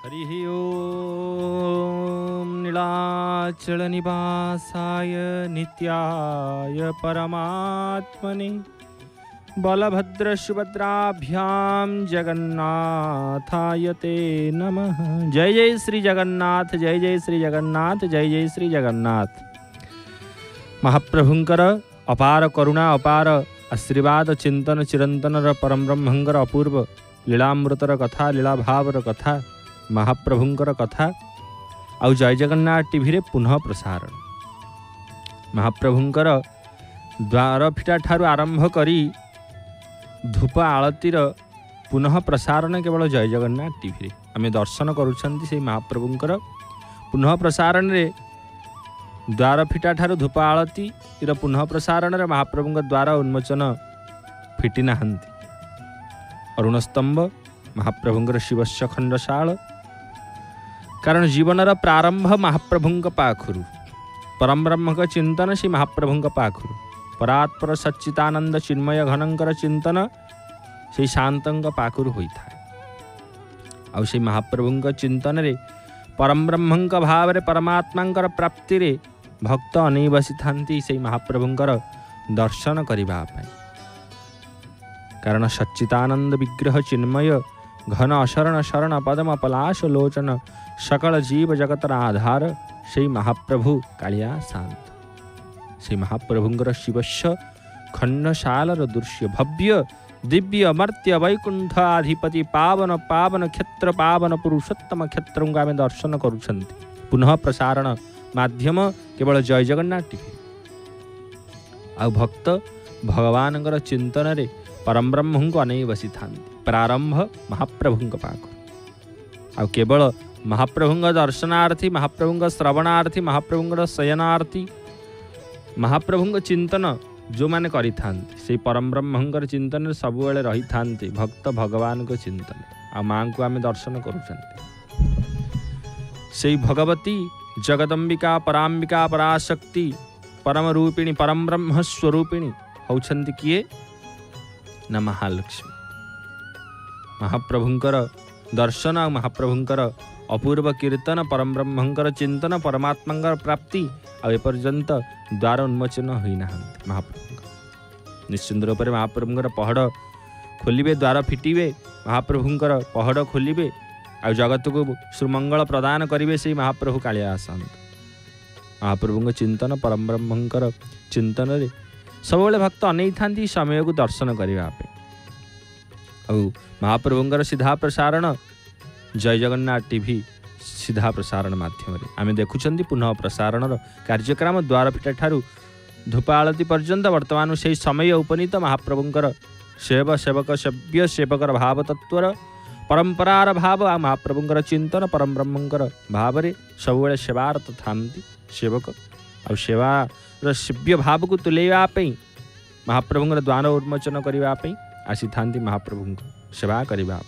हरिः ॐ नीलाचलनिवासाय नित्याय परमात्मने बलभद्रसुभद्राभ्यां जगन्नाथाय ते नमः। जय जय श्री जगन्नाथ, जय जय श्री जगन्नाथ, जय जय श्री जगन्नाथ। महाप्रभुंकर अपार करुणा, अपार आशीर्वाद, चिंतन चिरंतनर परम ब्रह्मंकर अपूर्व लीलामृतर कथा, लीला भावर कथा, महाप्रभुंकर कथा आउ जय जगन्नाथ टीवी रे पुनः प्रसारण। महाप्रभुंकर द्वार फिटा ठारू आरंभ करी धूप आलतीर पुनः प्रसारण केवल जय जगन्नाथ टीवी रे आमे दर्शन करुछंती। से महाप्रभुंकर पुनः प्रसारण रे द्वार फिटा ठारू धूप आलती पुनः प्रसारण रे महाप्रभुंकर द्वार उन्मोचन फिटी नाहंती। अरुण स्तंभ महाप्रभुंकर शिवस्य खंडशाल। कारण जीवनर प्रारंभ महाप्रभुंक पाखुरु, परम ब्रह्मक चिंतन से महाप्रभुंक पाखुरु, परात्पर सच्चिदानंद चिन्मय घनंकर चिंतन से शांतंक पाखुरु होइथाय। आउ से महाप्रभुंक चिंतन रे परम ब्रह्मंक भाव रे परमात्मांकर प्राप्ति रे भक्त अनै बसी थांती से महाप्रभुंकर दर्शन करिबा पई। कारण सच्चिदानंद विग्रह चिन्मय घन अशरण शरण पदम पलाश लोचन सकल जीव जगतर आधार से महाप्रभु कालिया शांत। से महाप्रभुंकर शिवस्य खंडशालर दृश्य भव्य दिव्य अमर्त्य वैकुंठ अधिपति पावन पावन क्षेत्र पावन पुरुषोत्तम क्षेत्र आम दर्शन करुछंती। पुनः प्रसारण माध्यम केवल जय जगन्नाथ टीवी। आ भक्त भगवान चिंतन रे परम ब्रह्म को अनै बसी थांती। प्रारंभ महाप्रभुंक पाख आ केवल महाप्रभुंक दर्शनार्थी, महाप्रभुंक श्रवणार्थी, महाप्रभुंक शयनार्थी, महाप्रभुंक चिंतन जो माने करि थांती से परम ब्रह्मंकर चिंतन सब बेले रही थांती। भक्त भगवान को चिंतन आ मां को आमे दर्शन करुछंती। से भगवती जगदंबिका परांबिका पराशक्ति परम रूपिणी परम ब्रह्म स्वरूपिणी होछंती किए न महालक्ष्मी। महाप्रभुंकर दर्शन, महाप्रभुंकर अपूर्व कीर्तन, परम ब्रह्मंकर चिंतन, परमात्मांकर प्राप्ति आ एपर्यंत द्वार उन्मोचन होई नाहंती। महाप्रभुंकर निश्चिंत रूप से महाप्रभुंकर पहड़ खोलिबे, द्वार फिटिबे, महाप्रभुंकर पहड़ खोलिबे आ जगत को सुमंगल प्रदान करिवे। से महाप्रभु कालिया शांत। महाप्रभुंक चिंतन, परम ब्रह्मंकर चिंतन रे सबले भक्त अनै थांती समय को दर्शन करिवा पे। और महाप्रभुंकर सीधा प्रसारण जय जगन्नाथ टीवी सीधा प्रसारण माध्यम रे आमे देखुछंती। पुनः प्रसारण कार्यक्रम द्वार फिटा ठारू धूप आलती पर्यंत वर्तमान से समय उपनीत महाप्रभुंकर सेवक सेव्य सेवकर भाव तत्वर परंपरार भाव आ महाप्रभुंकर चिंतन परम ब्रह्मंकर भाव रे सबुले सेवारत थांती सेवक। आ सेवार सेव्य भाव को तुलेवा पे महाप्रभुंकर द्वार उन्मोचन करने आसी थांती। महाप्रभुंक सेवा करने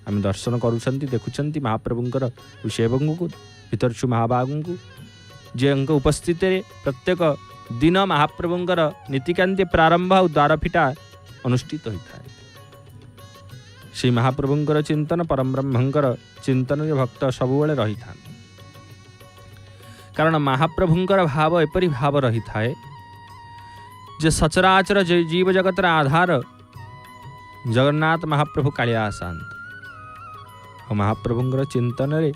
आम दर्शन करुछंती, देखुछंती महाप्रभुंकर सेवक को भितरछु महाभागों को जे उपस्थित प्रत्येक दिन महाप्रभुंकर नीतिकांति प्रारंभ और द्वार फिटा अनुष्ठित होता है। श्री महाप्रभुंकर चिंतन परम ब्रह्मंकर चिंतन भक्त सबुबले रही था। कारण महाप्रभुंकर भाव एपरी भाव रही थाए जे सचराचर जीव जगतर आधार जगन्नाथ महाप्रभु कालिया शांत। महाप्रभुंकर चिंतन रे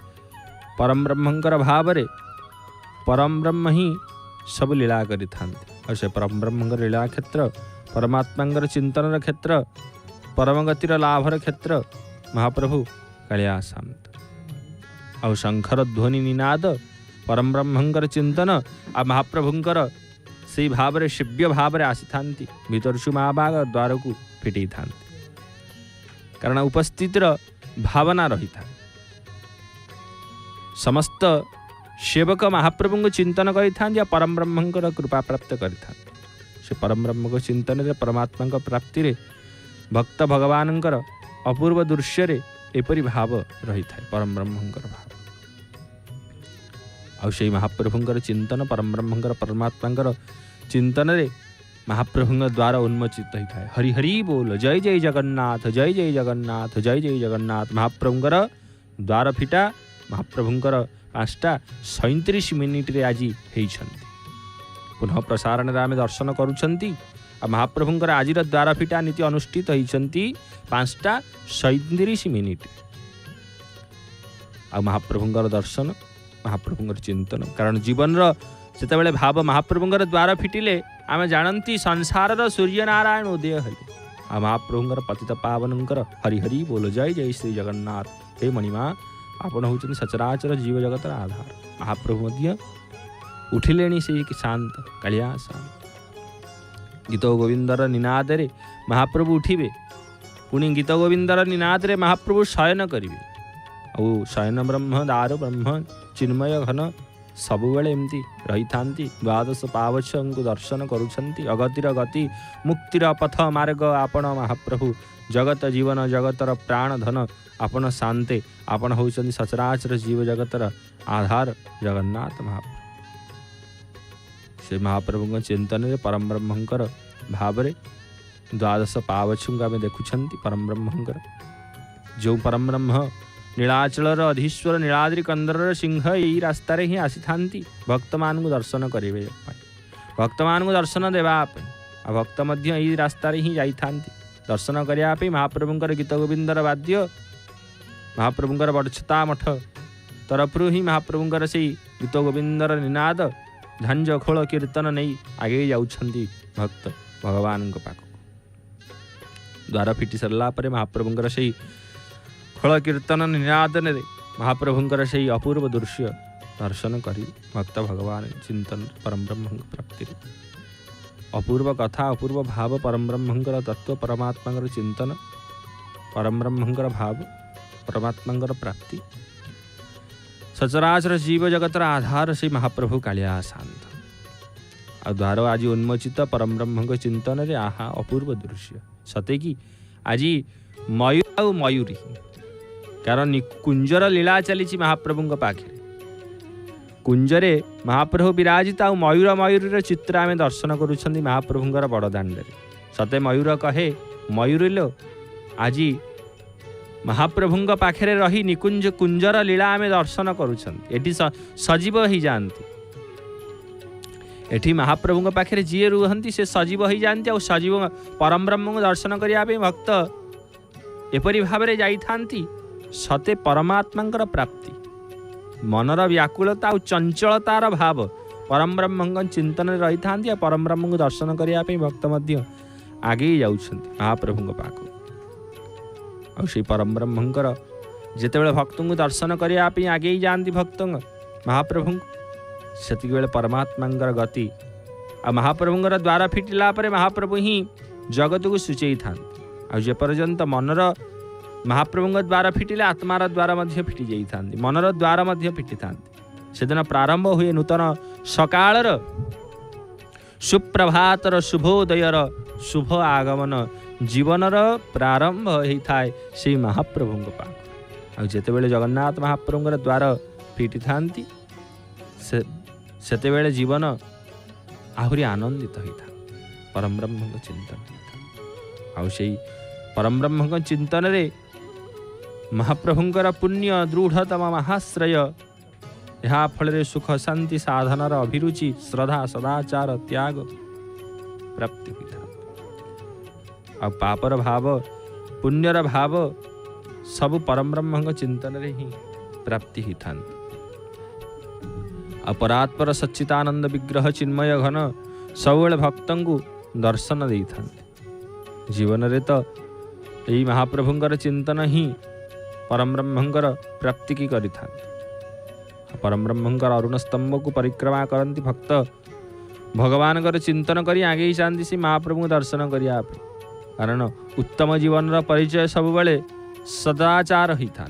परम ब्रह्मंकर भाव रे परम ब्रह्म ही सब लीला करि थांती। और से परम ब्रह्मंकर लीला क्षेत्र, परमात्मांकर चिंतन क्षेत्र, परम गतिर लाभर क्षेत्र महाप्रभु कालिया शांत। और शंकर ध्वनि निनाद परम ब्रह्मंकर चिंतन आ महाप्रभुंकर से भाव रे शिव्य भाव रे आसी थांती। भितरछु महाभाग द्वार को फिटी थांती। कारण उपस्थित भावना रही था। समस्त सेवक महाप्रभु को चिंतन करि थांती, परम ब्रह्मंकर कृपा प्राप्त करि थांती। से परम ब्रह्म को चिंतन रे परमात्मा को प्राप्ति रे भक्त भगवानंकर अपूर्व दृश्य रे एपरी भाव रही था। परम ब्रह्मंकर भाव आ से महाप्रभुंकर चिंतन परम ब्रह्मंकर परमात्मांकर चिंतन रे महाप्रभुंग द्वारा उन्मोचित होता है। हरि हरि बोल, जय जय जगन्नाथ, जय जय जगन्नाथ, जय जय जगन्नाथ। महाप्रभुंगर द्वार फिटा महाप्रभुंकर 5:37 आज होइछन्ति। पुनः प्रसारण आम दर्शन करुछन्ति। महाप्रभुंकर आज द्वार फिटा नीति अनुष्ठित होइछन्ति 5:37। आ महाप्रभुंकर दर्शन महाप्रभुंकर चिंतन कारण जीवन जितेबाला भाव महाप्रभुंकर द्वार फिटिले आम जानती संसार सूर्य नारायण उदय हेले। आ महाप्रभुंकर पतित पावनंकर हरि हरि बोल जय जय श्री जगन्नाथ। हे मणिमा आपण होउछन सचराचर जीव जगतर आधार। महाप्रभु मध्य उठिलेणी से शांत कालिया शांत। गीत गोविंदर निनाद रे महाप्रभु उठिबे पुणी गीत गोविंदर निनाद रे महाप्रभु शयन करिवे। और शयन ब्रह्म दार ब्रह्म चिन्मय घन सबुबले एमती रही थांती। 12 पावछ को दर्शन करुछंती। अगतिर गति मुक्तिर पथ मार्ग आपण महाप्रभु। जगत जीवन जगतर प्राण धन आपण शांते। आपण होउछंती सचराचर जीव जगतर आधार जगन्नाथ महाप्रभु। से महाप्रभु चिंतन रे परम ब्रह्मंकर भाव रे 12 पावछ को आम देखुछंती। परम ब्रह्मंकर जो परम ब्रह्म नीलाचलर अधीश्वर नीलाद्रि कंदर सिंह यही रास्तार ही आसी थांती भक्त मान को दर्शन करेंगे। भक्त मान को दर्शन देवाई आ भक्त मध्य यही रास्तार ही जाई थांती दर्शन करने। महाप्रभुंकर गीत गोविंदर वाद्य महाप्रभुंकर बड़छता मठ तरफ ही महाप्रभुंकर से गीत गोविंदर निनाद झांझ खोल कीर्तन नहीं आगे जाउछंती भक्त भगवान पाख। द्वार फिटी सरला परे महाप्रभुंकर से खोल कीर्तन निनादन रे महाप्रभुंकर से अपूर्व दृश्य दर्शन करी भक्त भगवान चिंतन परम ब्रह्म प्राप्ति। अपूर्व कथा अपूर्व भाव परम ब्रह्मंकर तत्व परमात्मा चिंतन परम ब्रह्मंकर भाव परमात्मा प्राप्ति। सचराचर जीव जगतर आधार से महाप्रभु कालिया शांत। आ द्वार आज उन्मोचित परम ब्रह्म चिंतन रे आहा अपूर्व दृश्य सते कि आज मयूर आ मयूरी कारण कुंजर लीला चली महाप्रभु पाखे। कुंजरे महाप्रभु विराजित आ मयूर मयूर चित्र आम दर्शन करुछंती महाप्रभुंकर बड़दाण्ड। सते मयूर कहे मयूर लो आज महाप्रभुंक पाखे रही निकुंज कुंजर लीला आम दर्शन करुछंती। एटी सजीव ही जानती। एठी महाप्रभुंक पाखे जी रुहंती से सजीव ही जानती। आ सजीव परम ब्रह्म को दर्शन करने भक्त एपरी भाव में जाई थांती। सते परमात्मा प्राप्ति मनर व्याकुलता और चंचलतार भाव परम ब्रह्म चिंतन रही था। परम ब्रह्म को दर्शन करने भक्त मध्य आगे जाउछंती महाप्रभु पाख। और से परम ब्रह्मंकर जितेबाला भक्त को दर्शन करने आगे जाती भक्त महाप्रभु से परमात्मा गति आ महाप्रभुंर द्वार फिटिला महाप्रभु ही जगत को सूचई था। आपर्यंत मनर महाप्रभु द्वार फिटिले आत्मार द्वार मध्य फिटी जाई थांती मनर द्वार मध्य फिटी थांती। सेदिन प्रारंभ हुए नूतन सकाळर सुप्रभातर शुभोदयर शुभ आगमन जीवनर प्रारंभ होता है से महाप्रभु पाख। आ जेतेबेले जगन्नाथ महाप्रभुंर द्वार फिटी थांती सेतेबेले जीवन आहुरी आनंदित होता परम ब्रह्म चिंतन। आ परम ब्रह्म चिंतन रे महाप्रभुंकर पुण्य दृढ़तम महाश्रय यहाँ फल सुख शांति साधनार अभिरुचि श्रद्धा सदाचार त्याग प्राप्ति होता। आ पापर भाव पुण्यर भाव सब परम ब्रह्म चिंतन रे ही प्राप्ति होता। अपरात्पर सच्चिदानंद विग्रह चिन्मय घन सबुले भक्त को दर्शन दे था। जीवन रे तो यही महाप्रभुंकर चिंतन ही परम ब्रह्मंकर प्राप्ति की करि था। परम ब्रह्मंकर अरुण स्तंभ को परिक्रमा करती भक्त भगवान चिंतन करी आगे जाती से महाप्रभु दर्शन करिया। कारण उत्तम जीवन परिचय सब बेले सदाचार ही था।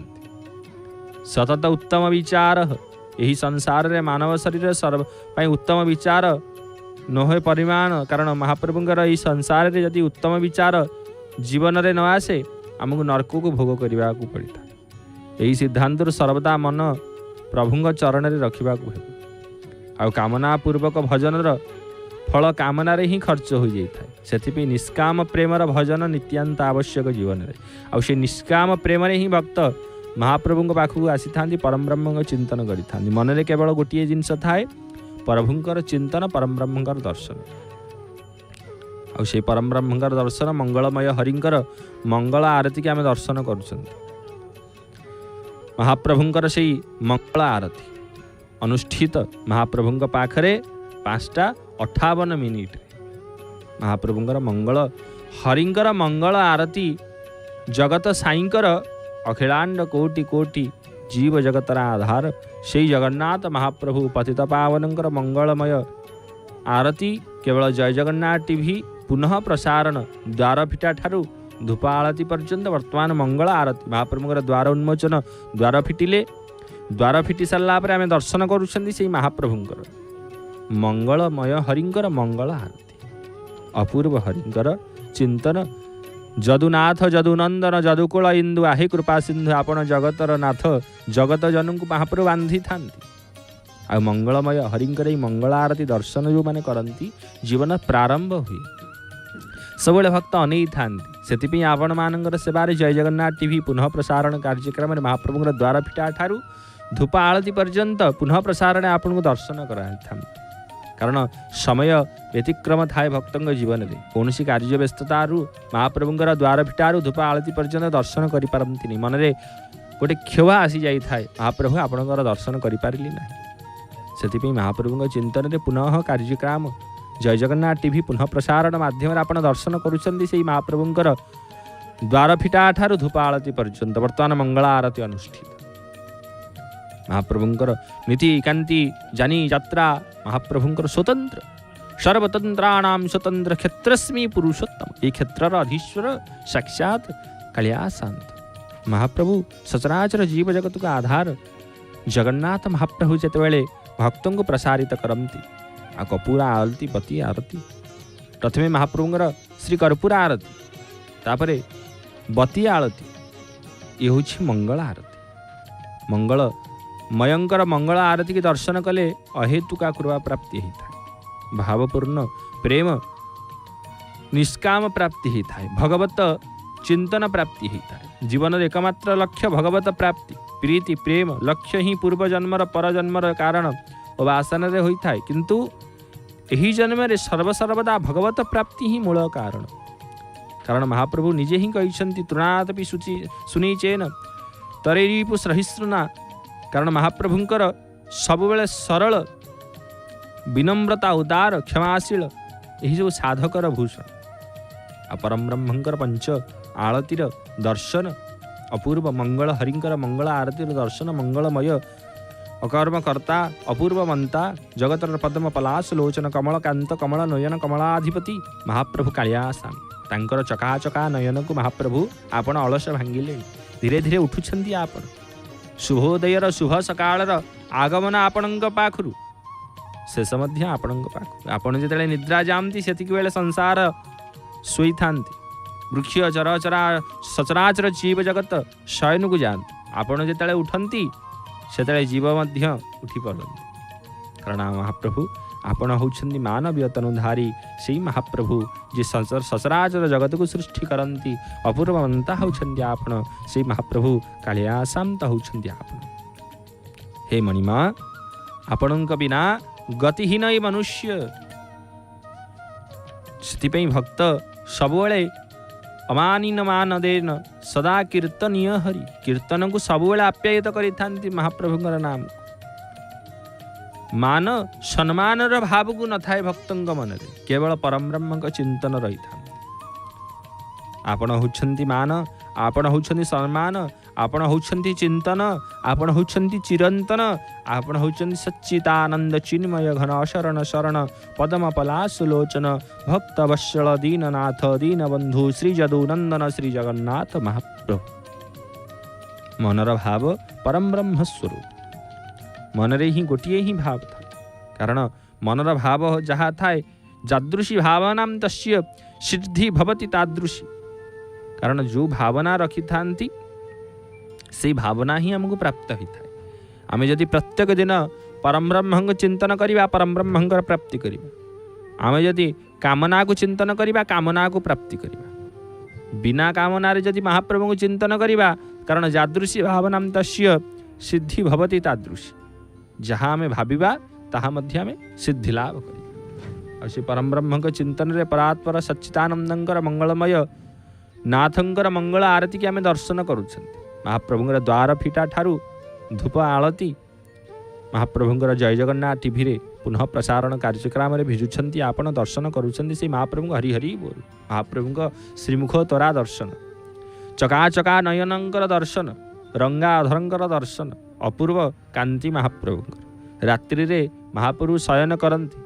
सतत उत्तम विचार यही संसार रे मानव शरीर सर्व उत्तम विचार नहे परिमाण। कारण महाप्रभुंकर यही संसार रे यदि उत्तम विचार जीवन रे न आसे आमको नरक को भोग करने को पड़ता। यही सिद्धांत सर्वदा मन प्रभुंग चरण रे रखा आ कामना पूर्वक भजन फल कामना रे ही खर्च हो जाए। से निष्काम प्रेमर भजन नित्यांत आवश्यक जीवन रे। आ निष्काम प्रेम रे ही भक्त महाप्रभु पाखक आसी था परम ब्रह्म चिंतन करि मनरे केवल गोटे जिनस थाए प्रभुंकर चिंतन परम ब्रह्मंकर दर्शन आ से परम ब्रह्मंकर दर्शन मंगलमय हरिंकर मंगल आरती के आम दर्शन कर महाप्रभुंकर से मंगल आरती अनुष्ठित महाप्रभुंक पाखरे 5:58 महाप्रभुंकर मंगल हरिंकर मंगल आरती जगत साईंकर अखिलांड कोटि कोटि जीव जगतर आधार से जगन्नाथ महाप्रभु पतित पावनंकर मंगलमय आरती केवल जय जगन्नाथ टीवी पुनः प्रसारण द्वार फिटा ठारू धूप आरती पर्यंत वर्तमान मंगल आरती महाप्रभुंकर द्वार उन्मोचन द्वार फिटिले द्वार फिटी सारा आम दर्शन करुँच महाप्रभुंकर मंगलमय हरिंकर मंगल आरती अपूर्व हरिंकर चिंतन जदुनाथ जदुनंदन जदुकुल इंदु आहे कृपा सिंधु आपण जगतर नाथ जगत जनू को महाप्रभु बांधि था आ मंगलमय हरिंकर मंगल आरती दर्शन जो मैंने करती जीवन प्रारंभ हुए सब भक्त अनै था से आपण मानकर सेवार जय जगन्नाथ टीवी पुनः प्रसारण कार्यक्रम महाप्रभुंर द्वार फिटा ठारू धूप आरती पर्यंत पुनः प्रसारण आपन को दर्शन कराई कारण समय व्यतिक्रम थाए भक्तों जीवन में कौन सी कार्य व्यस्ततारू महाप्रभुंर द्वार फिटारू धूप आरती पर्यंत दर्शन करें मनरे गोटे क्षोभा आसी जाए महाप्रभु आपणकर दर्शन करें ना से महाप्रभु चिंतन में पुनः कार्यक्रम जय जगन्नाथ टीवी पुनः प्रसारण माध्यम आप दर्शन करुँच महाप्रभुंर द्वार फिटा ठारू धूप आरती पर्यंत वर्तमान मंगल आरती अनुष्ठित महाप्रभुंकर नीति कांति जानी यात्रा महाप्रभुंकर स्वतंत्र सर्वतंत्राणाम स्वतंत्र क्षेत्रस्मी पुरुषोत्तम ये क्षेत्र अधीश्वर साक्षात कालिया शांत महाप्रभु सचराचर जीव जगत का आधार जगन्नाथ महाप्रभु जितेबाला भक्तों को प्रसारित करती आ कपूर आरती बती आरती प्रथमे महाप्रभुंर श्री कर्पूर आरती तापर बती आरती ये हूँ मंगल आरती मंगल मयंकर मंगल आरती के दर्शन कले अहेतुका कृपा प्राप्ति होता है भावपूर्ण प्रेम निष्काम प्राप्ति होता है भगवत चिंतन प्राप्ति होता है जीवन एकमात्र लक्ष्य भगवत प्राप्ति प्रीति प्रेम लक्ष्य ही पूर्व जन्मर पर जन्मर कारण और वासन होता है किंतु यही जन्म रे सर्वसर्वदा भगवत प्राप्ति ही मूल कारण कारण महाप्रभु निजे ही कहते तृणादपि सुनी चेन तरेरीपु सहिष्णुना कारण महाप्रभुंकर सबुबले सरल विनम्रता उदार क्षमाशील यही सब साधकर भूषण आ परम ब्रह्मंकर पंच आरतीर दर्शन अपूर्व मंगल हरिंकर मंगल आरतीर दर्शन मंगलमय अकर्मकर्ता अपूर्व मंता जगतर पद्म पलाश लोचन कमल कांत कमल नयन कमलाधिपति महाप्रभु कालियासाम तांकर चकाचका नयन को महाप्रभु आपण अलस भांगिले धीरे धीरे उठुछंती आपण शुभोदयर शुभ सकाळर आगमन आपणଙ୍କ पाखरु शेष मध्य आपणଙ୍କ पाखरु आपण जेतले निद्रा जामती सेतिक बेले संसार सोई थांती वृक्ष चरचरा सचराचर जीव जगत शयन को जाती आपण जेतले उठंती सेतले जीव मध्य उठी पड़ती कारण महाप्रभु आपण होउछंती मानवीय तनुधारी से महाप्रभु जे सचराचर जगत को सृष्टि करती अपूर्ववंता होउछंती आपण से महाप्रभु कालियाशांत होउछंती आपण हे मणिमा आपणଙ୍କ बिना गतिहीन ए मनुष्य स्थिति भक्त सबुबले अमानिन मानदेन सदा कीर्तनीय हरि कीर्तन को सबुबले आप्यायित करिथांती महाप्रभुंकर नाम मान सम्मान भाव को न थाए भक्तों मन में केवल परम ब्रह्म चिंतन रही था आपण होउछंती मान आपण होउछंती सम्मान आपण होउछंती चिंतन आपण होउछंती चिरंतन आपण होउछंती सच्चिदानंद चिन्मय घन शरण शरण पद्म पलाश लोचन भक्त वत्सल दीननाथ दीनबंधु श्री जदुनंदन श्री जगन्नाथ महाप्रभु मनर भाव परम ब्रह्म स्वरूप मनरे ही गोटे ही भाव था कारण मनर भाव जहाँ थाए जादृशी भावना तस्य सिद्धि भवति तादृशी कारण जो भावना रखि थांती से भावना ही हमको प्राप्त होता है आम जदि प्रत्येक दिन परम ब्रह्म चिंतन करवा परम ब्रह्म प्राप्ति करवा आम जदि कामना को चिंतन करवा कामना को प्राप्ति करवा बिना कामना जदि महाप्रभु को चिंतन करवा कारण जादृशी भावना तस्य सिद्धि भवति तादृशी जहाँ आम भाविबा ताहा मध्य आम सिद्धि लाभ कर से परम ब्रह्म चिंतन रे परात्पर सच्चिदानंदंकर मंगलमय नाथंकर मंगल आरती की आम दर्शन करुछंती महाप्रभुंकर द्वार फिटा ठारू धूप आलती महाप्रभुंकर जय जगन्नाथ टीवी रे पुनः प्रसारण कार्यक्रम रे भिजुछंती आपण दर्शन करुछंती से महाप्रभु हरि हरि बोल महाप्रभुंक श्रीमुख तोरा दर्शन चकाचका नयनंकर दर्शन रंगा अधरंकर दर्शन अपूर्व कांति महाप्रभुंकर रात्रि रे महाप्रभु शयन करती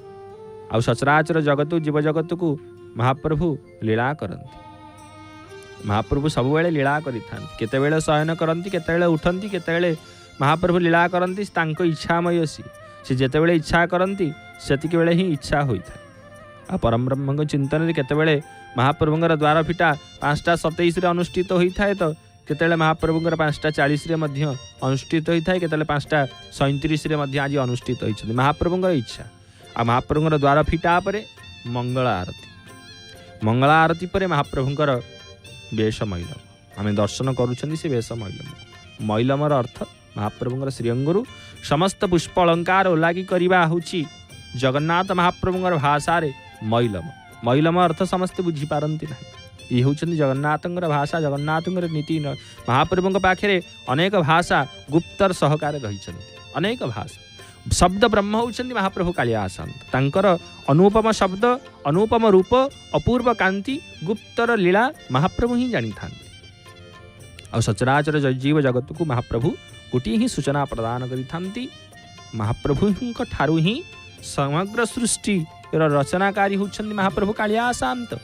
आउ सचराचर जगत जीव जगत को महाप्रभु लीला करती महाप्रभु सबुबले लीला करते शयन करती केतेबेले उठती केतेबेले महाप्रभु लीला करती इच्छामय सी जेतेबेले इच्छा करती सेतिक बेले ही इच्छा होता है परम ब्रह्म चिंतन में केतेबेले महाप्रभुंर द्वार फिटा 5:27 अनुष्ठित होता है तो केतेबेले महाप्रभुंर 5:40 अनुष्ठित होता है केतेबेले 5:37 आज अनुष्ठित होती महाप्रभुंर इच्छा आ महाप्रभुंर द्वार फिटा पर मंगल आरती पर महाप्रभुंर वेश मैलम आम दर्शन करुँच से वेश मैलम मैलमर अर्थ महाप्रभुंर श्रीअंगरू समस्त पुष्प अलंकार ओलागी करवा हूँ जगन्नाथ महाप्रभुंर भाषा रे मैलम मैलम अर्थ समस्ते बुझीपारती ना ये हूँ जगन्नाथंर भाषा जगन्नाथंर नीति महाप्रभुंक पाखे अनेक भाषा गुप्तर सहकार रही अनेक भाषा शब्द ब्रह्म होउछन्ति महाप्रभु कालियासांत तांकर अनुपम शब्द अनुपम रूप अपूर्व कांति गुप्तर लीला महाप्रभु ही जानी था और सचराचर जीव जगत को महाप्रभु गोटे ही सूचना प्रदान करि थांती महाप्रभु ठारू ही समग्र सृष्टि रचनाकारी होउछन्ति महाप्रभु कालियासांत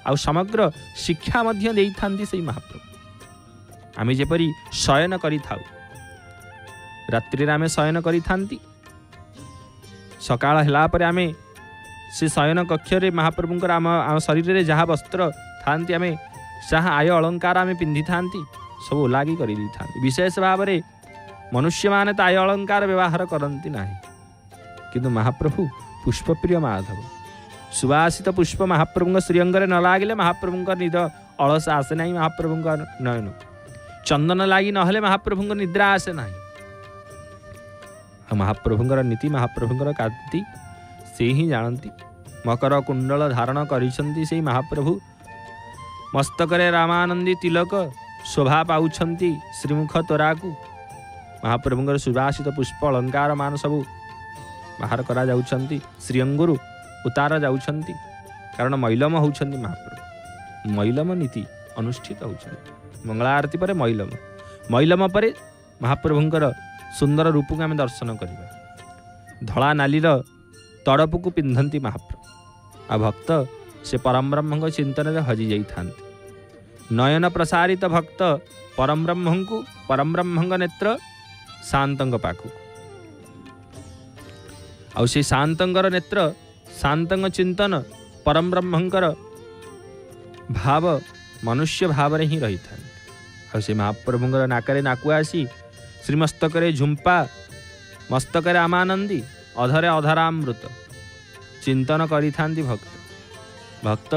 आ समग्र शिक्षा मध्य देई थांती से महाप्रभु आमे जेपरि शयन करि थाउ रात्रि आमे शयन करि थांती सकाळ होला पर आमे से शयन कक्ष रे महाप्रभुंकर आम शरीर रे जहाँ वस्त्र थांती आमे जहाँ आय अलंकार आमे पिंधि थांती सब ओलागी करि दी थांती विशेष भाव रे मनुष्य माने तो आय अलंकार व्यवहार करंती नाही किंतु महाप्रभु पुष्पप्रिय माधव सुवासित पुष्प महाप्रभुंक श्रीअंगरे न लागिले महाप्रभुंक निद अलस आसे नाही महाप्रभुंक नयन चंदन लागी नहले महाप्रभुंक निद्रा आसे नाही महाप्रभुंकर नीति महाप्रभुंकर कांति से ही जानती मकर कुंडल धारण करिसंती से महाप्रभु मस्तकरे रामानंदी तिलक शोभा पाउछंती श्रीमुख तोराकू महाप्रभुंकर सुवासित पुष्प अलंकार मान सबू बाहर करा जाउछंती श्रीअंगुरु उतार जाउछंती कारण मैलम होउछंती महाप्रभु मैलम नीति अनुष्ठित होउछंती मंगला आरती पर मैलम पर महाप्रभुंकर सुंदर रूप को आम दर्शन करवा धला नालीर तड़प को पिंधती महाप्रभु आ भक्त से परम ब्रह्म चिंतन में हजि जाई नयन प्रसारित भक्त परम ब्रह्म नेत्र शांतंग पाखु आ से शांतंगर नेत्र शांतंग चिंतन परम ब्रह्मंकर भाव मनुष्य भाव रे ही रही था से महाप्रभुंकर नाकरे नाकुआ आसी श्रीमस्तकरे झुंपा मस्तकरे आमानंदी अधरे अधरामृत चिंतन करि थांती भक्त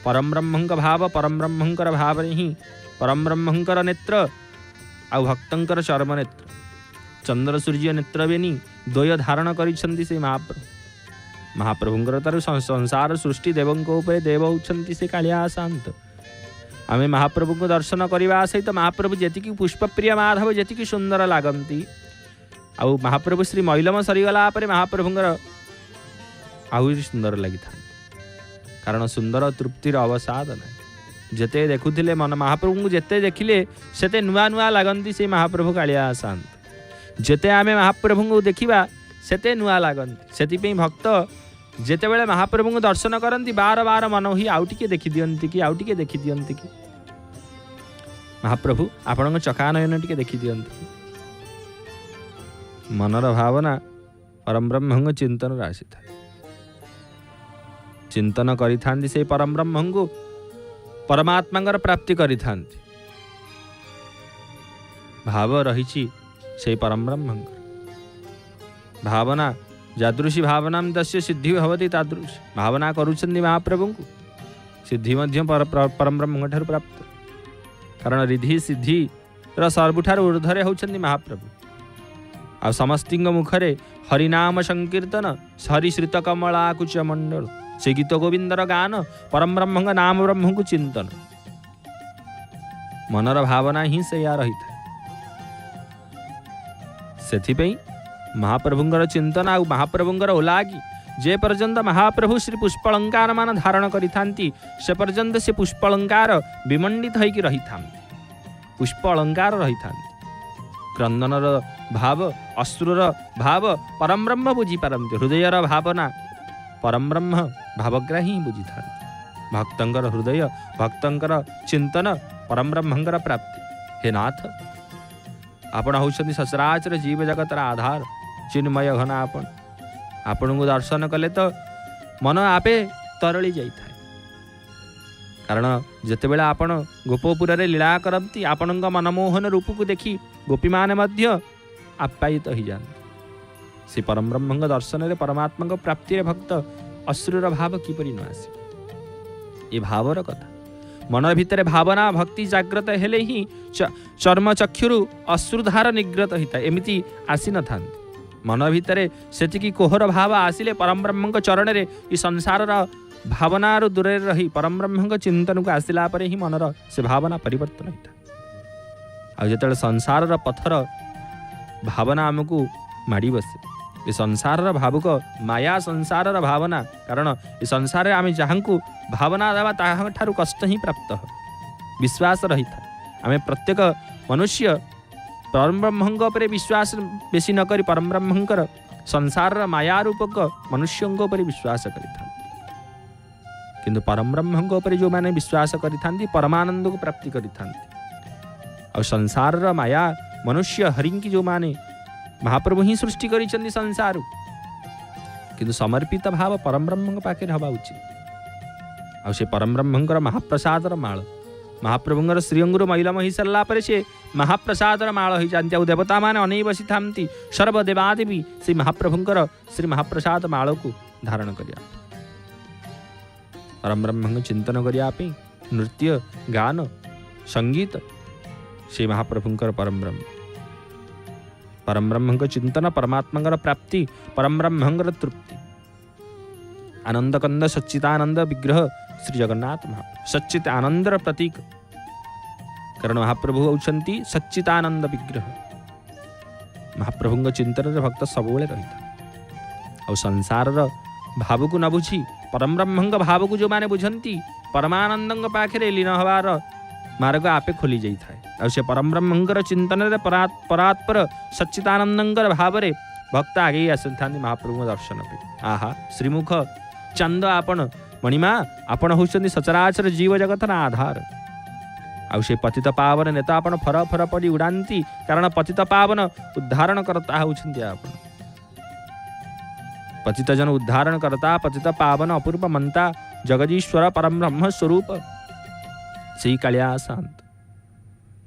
परम ब्रह्मंक भाव परम ब्रह्मंकर भाव रे ही परम ब्रह्मंकर नेत्र आ भक्तंकर चर्म नेत्र चंद्र सूर्य नेत्र बेनी द्वय धारण करिसंती से महाप्रभुंकर तार संसार सृष्टि देवंक उपरे देव होउछंती से कालियासांत आमे महाप्रभु को दर्शन करने सहित महाप्रभु जी पुष्पप्रिय माधव जी सुंदर लगती आउ महाप्रभु श्री मैलम सरीगला महाप्रभुंर आहरी सुंदर लगी था कारण सुंदर तृप्तिर अवसाद ना जेते देखुले मन महाप्रभु को जेते देखिले सेते नुआ नुआ लगती से महाप्रभु कालियासांत जेते आमे महाप्रभु को देखा सेते नुआ लगती से भक्त जेतेबेले महाप्रभु को दर्शन करती बार बार मन ही आउ टिके देखि दियंती कि आउ टिके देखि दियंती कि महाप्रभु आपण चकानयन टिके देखि दियंती मनर भावना परम ब्रह्म चिंतन राशि था चिंतन करि थांती से परम ब्रह्म को परमात्मा प्राप्ति करि थांती भाव रही से परम ब्रह्म भावना जादृशी भावना तस्य सिद्धि भवति तादृश भावना करुछन्ति महाप्रभु को सिद्धि मध्य परम ब्रह्म ठार प्राप्त कारण रिधि सिद्धि ସବୁଠାରୁ ଊର୍ଦ୍ଧ୍ୱରେ ହେଉଛନ୍ତି ମହାପ୍ରଭୁ। ଆଉ ସମସ୍ତଙ୍କ ମୁଖରେ ହରିନାମ ସଂକୀର୍ତ୍ତନ, ହରିଶ୍ରିତ କମଳାକୁଚ ମଣ୍ଡଳ, ସେ ଗୀତ ଗୋବିନ୍ଦର ଗାନ, ପରମବ୍ରହ୍ମଙ୍କ ନାମ ବ୍ରହ୍ମଙ୍କୁ ଚିନ୍ତନ। ମନର ଭାବନା ହିଁ ସେଇଆ ରହିଥାଏ। ସେଥିପାଇଁ ମହାପ୍ରଭୁଙ୍କର ଚିନ୍ତନ ଆଉ ମହାପ୍ରଭୁଙ୍କର ଓଲାଗି ଯେ ପର୍ଯ୍ୟନ୍ତ ମହାପ୍ରଭୁ ଶ୍ରୀ ପୁଷ୍ପଳଙ୍କାର ମାନ ଧାରଣ କରିଥାନ୍ତି ସେ ପର୍ଯ୍ୟନ୍ତ ସେ ପୁଷ୍ପଳଙ୍କାର ବିମଣ୍ଡିତ ହୋଇକି ରହିଥାନ୍ତି, ପୁଷ୍ପ ଅଳଙ୍କାର ରହିଥାନ୍ତି। କ୍ରନ୍ଦନର ଭାବ, ଅଶ୍ରୁର ଭାବ ପରମବ୍ରହ୍ମ ବୁଝିପାରନ୍ତି, ହୃଦୟର ଭାବନା ପରମବ୍ରହ୍ମ ଭାବଗ୍ରାହୀ ବୁଝିଥାନ୍ତି। ଭକ୍ତଙ୍କର ହୃଦୟ, ଭକ୍ତଙ୍କର ଚିନ୍ତନ ପରମବ୍ରହ୍ମଙ୍କର ପ୍ରାପ୍ତି। ହେ ନାଥ, ଆପଣ ହେଉଛନ୍ତି ସଚରାଚର ଜୀବ ଜଗତର ଆଧାର, ଚିନ୍ମୟ ଘନ ଆପଣ। ଆପଣଙ୍କୁ ଦର୍ଶନ କଲେ ତ ମନ ଆପେ ତରଳି ଯାଇଥାଏ। କାରଣ ଯେତେବେଳେ ଆପଣ ଗୋପପୁରରେ ଲୀଳା କରନ୍ତି, ଆପଣଙ୍କ ମନମୋହନ ରୂପକୁ ଦେଖି ଗୋପୀମାନେ ମଧ୍ୟ ଆପ୍ୟାୟିତ ହୋଇଯାଆନ୍ତି। ସେ ପରମବ୍ରହ୍ମଙ୍କ ଦର୍ଶନରେ, ପରମାତ୍ମାଙ୍କ ପ୍ରାପ୍ତିରେ ଭକ୍ତ ଅଶ୍ରୁର ଭାବ କିପରି ନ ଆସିବ? ଏ ଭାବର କଥା। ମନ ଭିତରେ ଭାବନା ଭକ୍ତି ଜାଗ୍ରତ ହେଲେ ହିଁ ଚର୍ମଚକ୍ଷୁରୁ ଅଶ୍ରୁଧାର ନିଗ୍ରତ ହୋଇଥାଏ, ଏମିତି ଆସିନଥାନ୍ତି। ମନ ଭିତରେ ସେତିକି କୋହର ଭାବ ଆସିଲେ ପରମବ୍ରହ୍ମଙ୍କ ଚରଣରେ ଏ ସଂସାରର ଭାବନାରୁ ଦୂରରେ ରହି ପରମବ୍ରହ୍ମଙ୍କ ଚିନ୍ତନକୁ ଆସିଲା ପରେ ହିଁ ମନର ସେ ଭାବନା ପରିବର୍ତ୍ତନ ହୋଇଥାଏ। ଆଉ ଯେତେବେଳେ ସଂସାରର ପଥର ଭାବନା ଆମକୁ ମାଡ଼ି ବସେ, ଏ ସଂସାରର ଭାବୁକ ମାୟା ସଂସାରର ଭାବନା, କାରଣ ଏ ସଂସାରରେ ଆମେ ଯାହାଙ୍କୁ ଭାବନା ଦେବା ତାହାଠାରୁ କଷ୍ଟ ହିଁ ପ୍ରାପ୍ତ ବିଶ୍ୱାସ ରହିଥାଏ। ଆମେ ପ୍ରତ୍ୟେକ ମନୁଷ୍ୟ ପରମବ୍ରହ୍ମଙ୍କ ଉପରେ ବିଶ୍ୱାସ ବେଶୀ ନ କରି ପରମବ୍ରହ୍ମଙ୍କର ସଂସାରର ମାୟା ରୂପକ ମନୁଷ୍ୟଙ୍କ ଉପରେ ବିଶ୍ୱାସ କରିଥାନ୍ତି। କିନ୍ତୁ ପରମବ୍ରହ୍ମଙ୍କ ଉପରେ ଯେଉଁମାନେ ବିଶ୍ୱାସ କରିଥାନ୍ତି ପରମାନନ୍ଦକୁ ପ୍ରାପ୍ତି କରିଥାନ୍ତି। ଆଉ ସଂସାରର ମାୟା ମନୁଷ୍ୟ ହରିଙ୍କି ଯେଉଁମାନେ ମହାପ୍ରଭୁ ହିଁ ସୃଷ୍ଟି କରିଛନ୍ତି ସଂସାରରୁ, କିନ୍ତୁ ସମର୍ପିତ ଭାବ ପରମବ୍ରହ୍ମଙ୍କ ପାଖରେ ହେବା ଉଚିତ। ଆଉ ସେ ପରମବ୍ରହ୍ମଙ୍କର ମହାପ୍ରସାଦର ମାଳ, ମହାପ୍ରଭୁଙ୍କର ଶ୍ରୀଅଙ୍ଗରୁ ମୈଲମ ହୋଇସାରିଲା ପରେ ସେ ମହାପ୍ରସାଦର ମାଳ ହୋଇଯାନ୍ତି। ଆଉ ଦେବତାମାନେ ଅନେଇ ବସିଥାନ୍ତି ସର୍ବଦେବାଦେବୀ ସେ ମହାପ୍ରଭୁଙ୍କର ଶ୍ରୀ ମହାପ୍ରସାଦ ମାଳକୁ ଧାରଣ କରିବା, ପରମବ୍ରହ୍ମଙ୍କ ଚିନ୍ତନ କରିବା ପାଇଁ ନୃତ୍ୟ ଗାନ ସଙ୍ଗୀତ ସେ ମହାପ୍ରଭୁଙ୍କର ପରମବ୍ରହ୍ମଙ୍କ ଚିନ୍ତନ, ପରମାତ୍ମାଙ୍କର ପ୍ରାପ୍ତି, ପରମବ୍ରହ୍ମଙ୍କର ତୃପ୍ତି। ଆନନ୍ଦକନ୍ଦ ସଚ୍ଚିଦାନନ୍ଦ ବିଗ୍ରହ ଶ୍ରୀ ଜଗନ୍ନାଥ ମହାପ୍ରଭୁ, ସଚ୍ଚିତ ଆନନ୍ଦର ପ୍ରତୀକ। କାରଣ ମହାପ୍ରଭୁ ହେଉଛନ୍ତି ସଚ୍ଚିଦାନନ୍ଦ ବିଗ୍ରହ। ମହାପ୍ରଭୁଙ୍କ ଚିନ୍ତନରେ ଭକ୍ତ ସବୁବେଳେ ରହିଥାଏ। ଆଉ ସଂସାରର ଭାବକୁ ନ ବୁଝି ପରମବ୍ରହ୍ମଙ୍କ ଭାବକୁ ଯେଉଁମାନେ ବୁଝନ୍ତି, ପରମାନନ୍ଦଙ୍କ ପାଖରେ ଲୀନ ହେବାର ମାର୍ଗ ଆପେ ଖୋଲି ଯାଇଥାଏ। ଆଉ ସେ ପରମବ୍ରହ୍ମଙ୍କର ଚିନ୍ତନରେ ପରାତ୍ପର ସଚ୍ଚିଦାନନ୍ଦଙ୍କର ଭାବରେ ଭକ୍ତ ଆଗେଇ ଆସିଥାନ୍ତି ମହାପ୍ରଭୁଙ୍କ ଦର୍ଶନ ପାଇଁ। ଆହା ଶ୍ରୀମୁଖ ଚାନ୍ଦ ଆପଣ, ମଣିମା ଆପଣ ହେଉଛନ୍ତି ସଚରାଚର ଜୀବ ଜଗତର ଆଧାର। ଆଉ ସେ ପତିତ ପାବନ ନେତା ଆପଣ ଫର ଫର ପଡ଼ି ଉଡ଼ାନ୍ତି, କାରଣ ପତିତ ପାବନ ଉଦ୍ଧାରଣ କରତା ହେଉଛନ୍ତି ଆପଣ। ପତିତ ଜନ ଉଦ୍ଧାରଣ କରତା, ପତିତ ପାବନ ଅପୂର୍ବ ମନ୍ତା, ଜଗଦୀଶ୍ୱର ପରମବ୍ରହ୍ମ ସ୍ୱରୂପ ସେଇ କାଳିଆ ଶାନ୍ତ।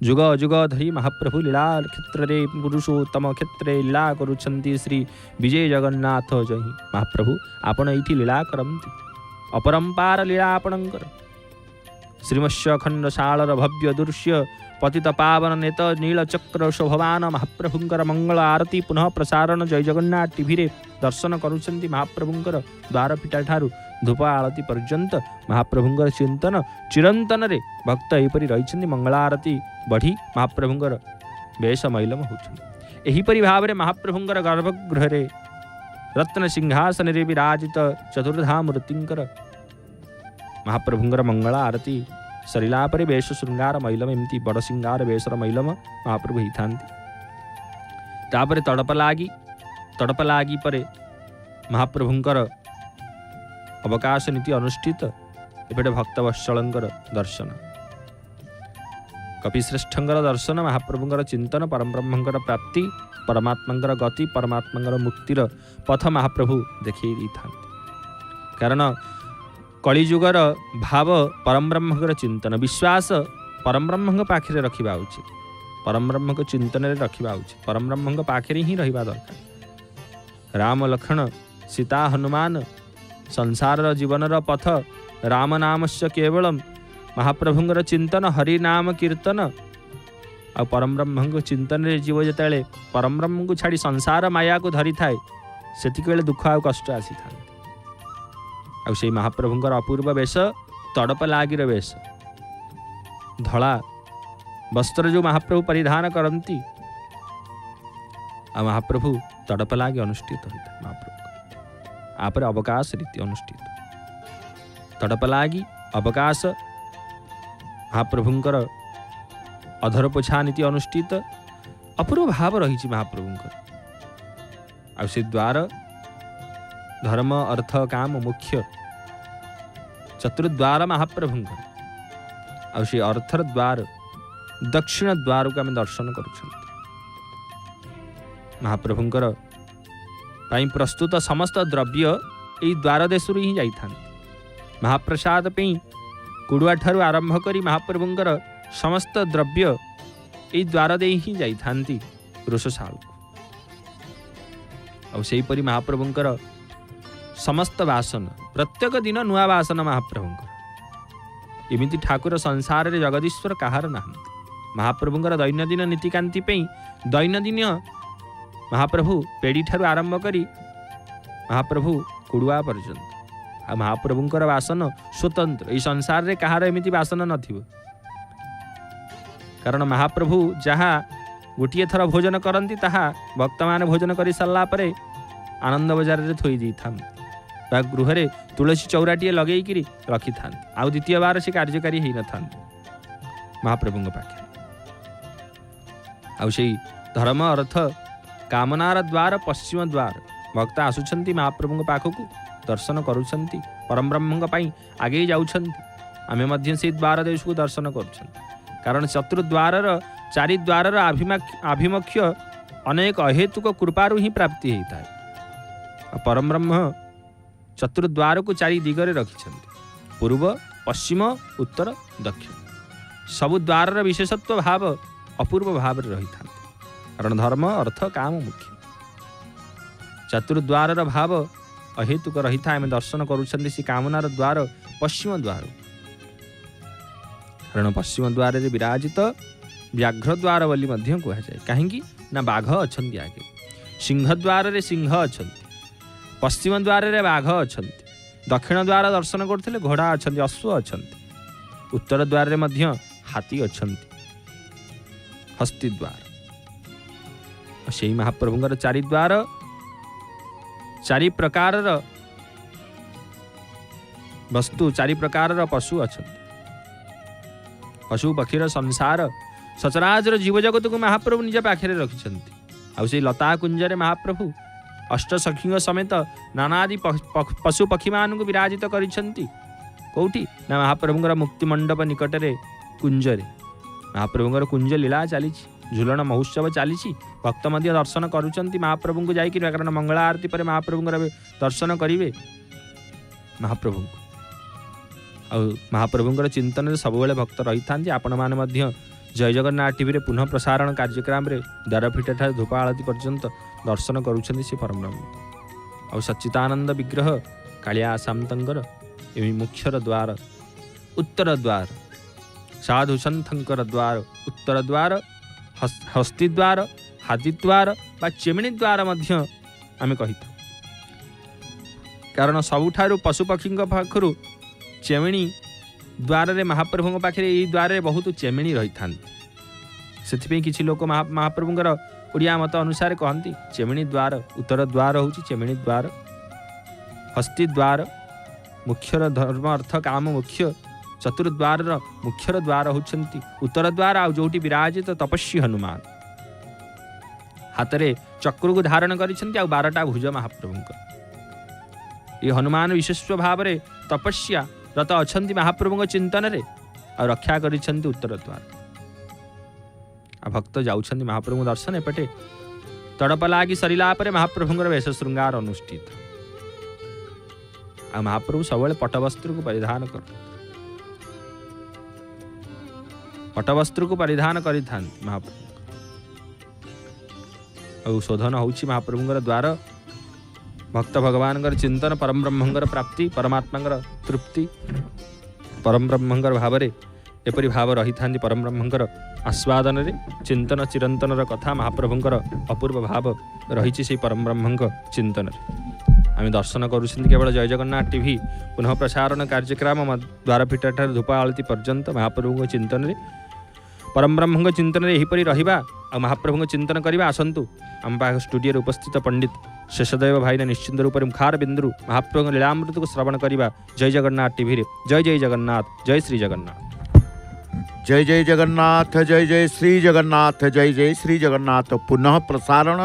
ଯୁଗ ଯୁଗ ଧରି ମହାପ୍ରଭୁ ଲୀଳା କ୍ଷେତ୍ରରେ ପୁରୁଷୋତ୍ତମ କ୍ଷେତ୍ରରେ ଲୀଳା କରୁଛନ୍ତି ଶ୍ରୀ ବିଜୟ ଜଗନ୍ନାଥ ଜହିଁ। ମହାପ୍ରଭୁ ଆପଣ ଏଇଠି ଲୀଳା କରନ୍ତି, ଅପରମ୍ପାର ଲୀଳା ଆପଣଙ୍କର। ଶ୍ରୀମତ୍ସ୍ୟ ଖଣ୍ଡଶାଳର ଭବ୍ୟ ଦୃଶ୍ୟ, ପତିତ ପାବନ ନେତ ନୀଳଚକ୍ର ଶୋଭବାନ ମହାପ୍ରଭୁଙ୍କର ମଙ୍ଗଳ ଆରତୀ ପୁନଃ ପ୍ରସାରଣ ଜୟ ଜଗନ୍ନାଥ ଟିଭିରେ ଦର୍ଶନ କରୁଛନ୍ତି। ମହାପ୍ରଭୁଙ୍କର ଦ୍ୱାରପିଠା ଠାରୁ ଧୂପ ଆଳତୀ ପର୍ଯ୍ୟନ୍ତ ମହାପ୍ରଭୁଙ୍କର ଚିନ୍ତନ ଚିରନ୍ତନରେ ଭକ୍ତ ଏହିପରି ରହିଛନ୍ତି। ମଙ୍ଗଳ ଆରତୀ ବଢ଼ି ମହାପ୍ରଭୁଙ୍କର ବେଶ ମୈଲମ ହେଉଛନ୍ତି। ଏହିପରି ଭାବରେ ମହାପ୍ରଭୁଙ୍କର ଗର୍ଭଗୃହରେ ରତ୍ନ ସିଂହାସନରେ ବିରାଜିତ ଚତୁର୍ଦ୍ଧା ମୂର୍ତ୍ତିଙ୍କର ମହାପ୍ରଭୁଙ୍କର ମଙ୍ଗଳ ଆରତୀ ସରିଲା ପରେ ବେଶ ଶୃଙ୍ଗାର ମୈଲମ, ଏମିତି ବଡ଼ ସିଂଗାର ବେଶର ମୈଲମ ମହାପ୍ରଭୁ ହେଇଥାନ୍ତି। ତାପରେ ତଡ଼ପ ଲାଗି ପରେ ମହାପ୍ରଭୁଙ୍କର ଅବକାଶ ନୀତି ଅନୁଷ୍ଠିତ। ଏପଟେ ଭକ୍ତବତ୍ସଳଙ୍କର ଦର୍ଶନ, କପିଶ୍ରେଷ୍ଠଙ୍କର ଦର୍ଶନ, ମହାପ୍ରଭୁଙ୍କର ଚିନ୍ତନ, ପରମବ୍ରହ୍ମଙ୍କର ପ୍ରାପ୍ତି, ପରମାତ୍ମାଙ୍କର ଗତି, ପରମାତ୍ମାଙ୍କର ମୁକ୍ତିର ପଥ ମହାପ୍ରଭୁ ଦେଖାଇ ଦେଇଥାନ୍ତି। କାରଣ କଳିଯୁଗର ଭାବ ପରମବ୍ରହ୍ମଙ୍କର ଚିନ୍ତନ, ବିଶ୍ୱାସ ପରମବ୍ରହ୍ମଙ୍କ ପାଖରେ ରଖିବା ଉଚିତ, ପରମବ୍ରହ୍ମଙ୍କ ଚିନ୍ତନରେ ରଖିବା ଉଚିତ, ପରମବ୍ରହ୍ମଙ୍କ ପାଖରେ ହିଁ ରହିବା ଦରକାର। ରାମ ଲକ୍ଷ୍ମଣ ସୀତା ହନୁମାନ ସଂସାରର ଜୀବନର ପଥ ରାମ ନାମସ୍ୟ କେବଳମ୍, ମହାପ୍ରଭୁଙ୍କର ଚିନ୍ତନ, ହରିନାମ କୀର୍ତ୍ତନ, आ परम ब्रह्म को चिंतन रे जीव जेतेले परम ब्रह्म को छाड़ी संसार माया को धरी थाए सेतिक बेले दुख आ कष्ट आसी था आ से महाप्रभुंकर अपूर्व वेश तड़प लागिर वेश धला वस्त्र जो महाप्रभु परिधान करती आ महाप्रभु तड़प लागी अनुष्ठित होता है महाप्रभु आपर अवकाश रीति अनुष्ठित तड़प लागी अवकाश महाप्रभुंकर अधर पोछा नीति अनुष्ठित अपूर्व भाव रही महाप्रभुंकर आ से द्वार धर्म अर्थ काम मुख्य चतुर्द्वार महाप्रभुंकर आ से अर्थर द्वार दक्षिण द्वार को आम दर्शन कर महाप्रभुंकर पाई प्रस्तुत समस्त द्रव्य यही द्वार देशु ही जाता महाप्रसाद पे कुड़ुआ ठारू आरंभ करी महाप्रभुंकर समस्त द्रव्य यही द्वार दे ही जाता रोषशाल आईपरी महाप्रभुंकर समस्त बासन प्रत्येक दिन नुआ बासन महाप्रभुंकर एमती ठाकुर संसार रे जगदीश्वर कहार ना महाप्रभुंकर दैनंदिन नीतिकांति दैनंदिन महाप्रभु पेड़ी ठारू आरंभ करी महाप्रभु कुड़ुआ पर्यंत आ महाप्रभुंकर बासन स्वतंत्र ये संसार रे कहार एमती बासन नथिबो कारण महाप्रभु जहाँ गोटे थर भोजन करती ताहा भक्त मान भोजन कर सारा पर आनंद बजार रे थोई दी था गृह रे तुलसी चौराटीए लगे रखी था आउ द्वितीय बार से कार्यकारी हो न था महाप्रभु पाखे आउ से धर्म अर्थ कामनार द्वार पश्चिम द्वार भक्त आसुंच महाप्रभु पाखक दर्शन करुँच परम ब्रह्म आगे जामें से द्वार देश को दर्शन कर कारण चतुर्द्वार चारि द्वार आभिमुख्य अनेक अहेतुक कृपारु ही प्राप्ति होता है परम ब्रह्म चतुर्द्वार को चारि दिगरे रखिंट पूर्व पश्चिम उत्तर दक्षिण सबु द्वार विशेषत्व भाव अपूर्व भाव रही था कारण धर्म अर्थ काम मुख्य चतुर्द्वार भाव अहेतुक रही था आम दर्शन करुँच कामनार द्वार पश्चिम द्वार कारण पश्चिम द्वार विराजित व्याघ्र द्वार बोली कहुए कहीं ना बाघ अच्छा आगे सिंहद्वार रे सिंह अच्छा पश्चिम द्वार रे बाघ अच्छा दक्षिण द्वार दर्शन करते घोड़ा अच्छा अश्व अच्छा उत्तर द्वार रे मध्य हाथी अच्छा हस्ती द्वार से महाप्रभुंर चारि द्वार चारि प्रकार वस्तु चारि प्रकार पशु अच्छा पशु पक्षीर संसार सचराचर जीव जगत को महाप्रभु निज पाखे रखिंट आउ से लता कुंजरे महाप्रभु अष्ट सखी समेत नानादि पशु पक्षी मान को विराजित कौटी ना महाप्रभुंर मुक्तिमंडप निकटरे कुंजरे महाप्रभुंर कुंज लीला चली झुलन महोत्सव चली भक्त मध्य दर्शन करुँच महाप्रभु को जाकि कारण मंगला आरती पर महाप्रभुंर दर्शन करेंगे महाप्रभु महाप्रभुंर चिंतन सब भक्त रही था आपण मैंने जय जगन्नाथ टीवी रे पुनः प्रसारण कार्यक्रम रे द्वारपीठ ठार धूप आलती पर्यंत दर्शन करुँच से परम ब्रह्म आ सच्चिदानंद विग्रह कालिया सामंतर एवं मुख्यर द्वार उत्तर द्वार साधु सन्थंकर द्वार उत्तर द्वार हस्ती द्वार हाथी द्वार बा चेमिणी द्वार मध्य आमे कही कारण सबुठारु पशुपक्षी पाखरु चेमिणी द्वार रे महाप्रभु पाखे यही द्वार रे बहुत चेमिणी रही था से किसी लोक महाप्रभुंर ओडिया मत अनुसार कहती चेमिणी द्वार उत्तर द्वार हूँ चेमिणी द्वार हस्ती द्वार मुख्यर धर्म अर्थ काम मुख्य चतुर्द्वार मुख्यर द्वार होती उत्तर द्वार आ जोटी विराजित तपस्वी हनुमान हाथ में चक्र को धारण कर 12टा भुज महाप्रभु ये हनुमान विशेष भाव में तपस्या रत अच्छा महाप्रभु चिंतन रे आ रक्षा कर उत्तर द्वार आ भक्त जाउछन्ति महाप्रभु दर्शन एपटे तड़प लागी सरिला पर महाप्रभुंर वेश श्रृंगार अनुष्ठित आ महाप्रभु सब पटवस्त्र को परिधान कर पटवस्त्र को परिधान करि महाप्रभु और शोधन होउछि महाप्रभुंर द्वार भक्त भगवान चिंतन परम ब्रह्मंगर प्राप्ति परमात्मा तृप्ति परम ब्रह्मंगर भाव एपरी भाव रही था परम ब्रह्मंगर आस्वादन चिंतन चिरंतन कथा महाप्रभुंकर अपूर्व भाव रही से परम ब्रह्म चिंतन आम दर्शन करुँच केवल जय जगन्नाथ टीवी पुनः प्रसारण कार्यक्रम द्वारपीठ ठार धूप आलती पर्यंत महाप्रभु चिंतन परम ब्रह्म चिंतन यहीपरि रहिबा आ महाप्रभु चिंतन करवा आसतु आम पाख स्टूडियो उपस्थित पंडित शेषदेव भाईना निश्चिंत रूप मुखार बिंदु महाप्रभु लीलामृत को श्रवण करवा जय जगन्नाथ टीवी जय जय जगन्नाथ जय श्री जगन्नाथ जय जय जगन्नाथ जय जय श्री जगन्नाथ जय जय श्री जगन्नाथ पुनः प्रसारण